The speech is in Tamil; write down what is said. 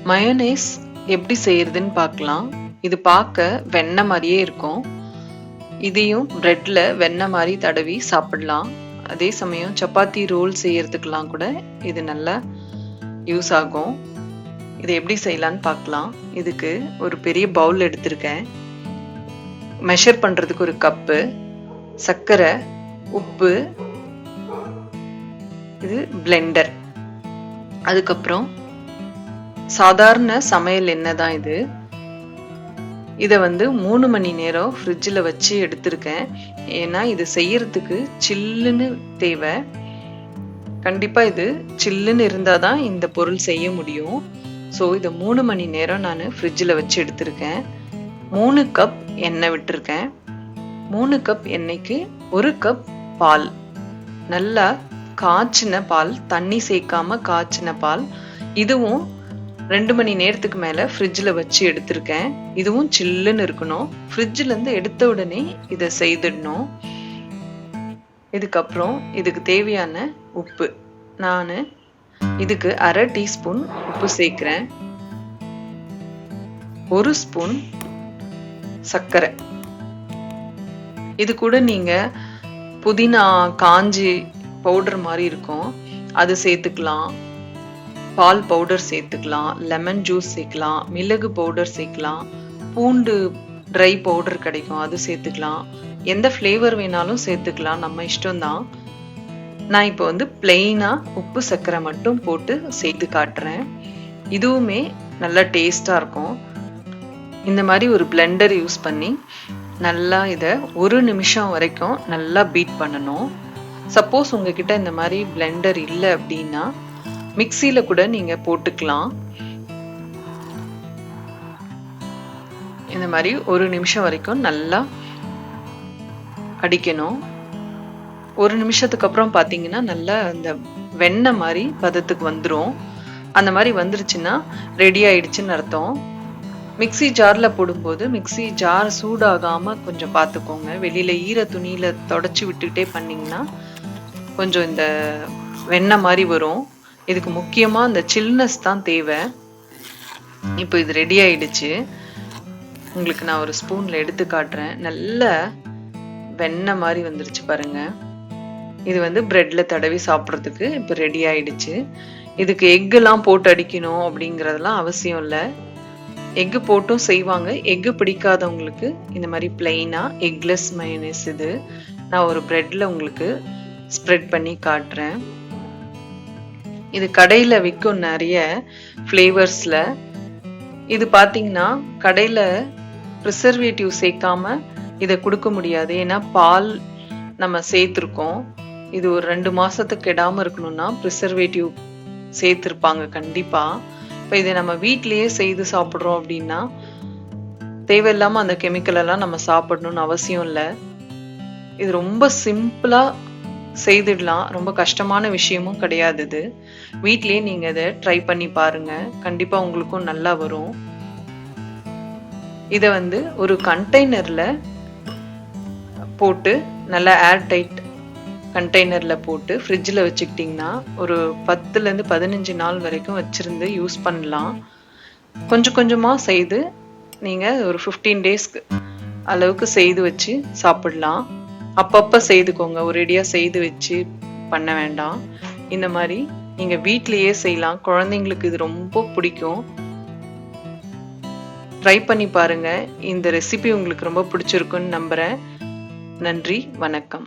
மயோனைஸ் எப்படி செய்யறதுன்னு பார்க்கலாம். இது பார்க்க வெண்ணெய் மாதிரியே இருக்கும். இதையும் பிரெட்ல வெண்ணெய் மாதிரி தடவி சாப்பிடலாம். அதே சமயம் சப்பாத்தி ரோல் செய்யறதுக்கெல்லாம் கூட இது நல்லா யூஸ் ஆகும். இதை எப்படி செய்யலான்னு பார்க்கலாம். இதுக்கு ஒரு பெரிய பவுல் எடுத்திருக்கேன். மெஷர் பண்றதுக்கு ஒரு கப்பு, சர்க்கரை, உப்பு, இது பிளெண்டர், அதுக்கப்புறம் சாதாரண சமையல் எண்ணெய் தான் இது. இதை 3 மணி நேரம் ஃப்ரிட்ஜில் வச்சு எடுத்திருக்கேன். ஏன்னா இது செய்யறதுக்கு சில்லுன்னு தேவை. கண்டிப்பா இது சில்லுன்னு இருந்தால் தான் இந்த பொருள் செய்ய முடியும். ஸோ இதை 3 மணி நேரம் நான் ஃப்ரிட்ஜில் வச்சு எடுத்திருக்கேன். 3 கப் எண்ணெய் விட்டுருக்கேன். 3 கப் எண்ணெய்க்கு 1 கப் பால், நல்லா காய்ச்சின பால், தண்ணி சேர்க்காம காய்ச்சின பால். இதுவும் 2 மணி நேரத்துக்கு மேல ஃப்ரிட்ஜில் வச்சு எடுத்திருக்கேன். இதுவும் சில்லுன்னு இருக்கணும். ஃப்ரிட்ஜில் இருந்து எடுத்த உடனே இதை செய்திடணும். இதுக்கப்புறம் இதுக்கு தேவையான உப்பு, நான் இதுக்கு 1/2 டீஸ்பூன் உப்பு சேர்க்கிறேன். 1 ஸ்பூன் சர்க்கரை. இது கூட நீங்க புதினா காஞ்சி பவுடர் மாதிரி இருக்கும், அது சேர்த்துக்கலாம். பால் பவுடர் சேர்த்துக்கலாம், லெமன் ஜூஸ் சேர்க்கலாம், மிளகு பவுடர் சேர்க்கலாம், பூண்டு ட்ரை பவுடர் கிடைக்கும், அது சேர்த்துக்கலாம். எந்த ஃப்ளேவர் வேணாலும் சேர்த்துக்கலாம், நம்ம இஷ்டம்தான். நான் இப்போ பிளெயினா உப்பு சர்க்கரை மட்டும் போட்டு சேர்த்து காட்டுறேன். இதுவுமே நல்லா டேஸ்டா இருக்கும். இந்த மாதிரி ஒரு பிளெண்டர் யூஸ் பண்ணி நல்லா இதை 1 நிமிஷம் வரைக்கும் நல்லா பீட் பண்ணணும். சப்போஸ் உங்ககிட்ட இந்த மாதிரி பிளெண்டர் இல்லை அப்படின்னா மிக்சியில கூட நீங்க போட்டுக்கலாம். இந்த மாதிரி 1 நிமிஷம் வரைக்கும் நல்லா அடிக்கணும். 1 நிமிஷத்துக்கு அப்புறம் பாத்தீங்கன்னா நல்லா இந்த வெண்ணெய் மாதிரி பதத்துக்கு வந்துடும். அந்த மாதிரி வந்துருச்சுன்னா ரெடி ஆயிடுச்சுன்னு அர்த்தம். மிக்சி ஜார்ல போடும்போது மிக்சி ஜார் சூடாகாம கொஞ்சம் பார்த்துக்கோங்க. வெளியில ஈர துணியில தொடச்சி விட்டுட்டே பண்ணீங்கன்னா கொஞ்சம் இந்த வெண்ணெய் மாதிரி வரும். இதுக்கு முக்கியமா இந்த சில்னஸ் தான் தேவை. இப்போ இது ரெடி ஆயிடுச்சு. உங்களுக்கு நான் ஒரு ஸ்பூன்ல எடுத்து காட்டுறேன். நல்ல வெண்ணெய் மாதிரி வந்துருச்சு பாருங்க. இது பிரெட்ல தடவி சாப்பிட்றதுக்கு இப்போ ரெடி ஆயிடுச்சு. இதுக்கு எக்கெல்லாம் போட்டு அடிக்கணும் அப்படிங்கறதெல்லாம் அவசியம் இல்லை. எக்கு போட்டும் செய்வாங்க. எக்கு பிடிக்காதவங்களுக்கு இந்த மாதிரி பிளெயினா எக்லெஸ் மயோனைஸ் இது நான் ஒரு பிரெட்ல உங்களுக்கு ஸ்ப்ரெட் பண்ணி காட்டுறேன். இது கடையில விற்கும் நிறைய ஃப்ளேவர்ஸ்ல. இது பாத்தீங்கன்னா கடையில ப்ரிசர்வேட்டிவ் சேர்க்காம இதை கொடுக்க முடியாது. ஏன்னா பால் நம்ம சேர்த்துருக்கோம். இது ஒரு 2 மாசத்துக்கு கெடாம இருக்கணும்னா ப்ரிசர்வேட்டிவ் சேர்த்திருப்பாங்க கண்டிப்பா. இப்போ இதை நம்ம வீட்லயே செய்து சாப்பிட்றோம் அப்படின்னா தேவையில்லாம அந்த கெமிக்கல் எல்லாம் நம்ம சாப்பிடணும்னு அவசியம் இல்லை. இது ரொம்ப சிம்பிளா செய்திடலாம். ரொம்ப கஷ்டமான விஷயமும் கிடையாது. இது வீட்லயே நீங்க இதை ட்ரை பண்ணி பாருங்க. கண்டிப்பா உங்களுக்கும் நல்லா வரும். இதை ஒரு கண்டெய்னர்ல போட்டு நல்லா ஏர் டைட் கண்டெய்னர்ல போட்டு ஃப்ரிட்ஜில் வச்சுக்கிட்டிங்கன்னா ஒரு 10ல இருந்து 15 நாள் வரைக்கும் வச்சிருந்து யூஸ் பண்ணலாம். கொஞ்சம் கொஞ்சமா செய்து நீங்க ஒரு 15 டேஸ்க்கு அளவுக்கு செய்து வச்சு சாப்பிடலாம். அப்பப்ப செய்துக்கோங்க, ஒரேடியா செய்து வச்சு பண்ண வேண்டாம். இந்த மாதிரி நீங்க வீட்லயே செய்யலாம். குழந்தைங்களுக்கு இது ரொம்ப பிடிக்கும். ட்ரை பண்ணி பாருங்க. இந்த ரெசிபி உங்களுக்கு ரொம்ப பிடிச்சிருக்குன்னு நம்புறேன். நன்றி, வணக்கம்.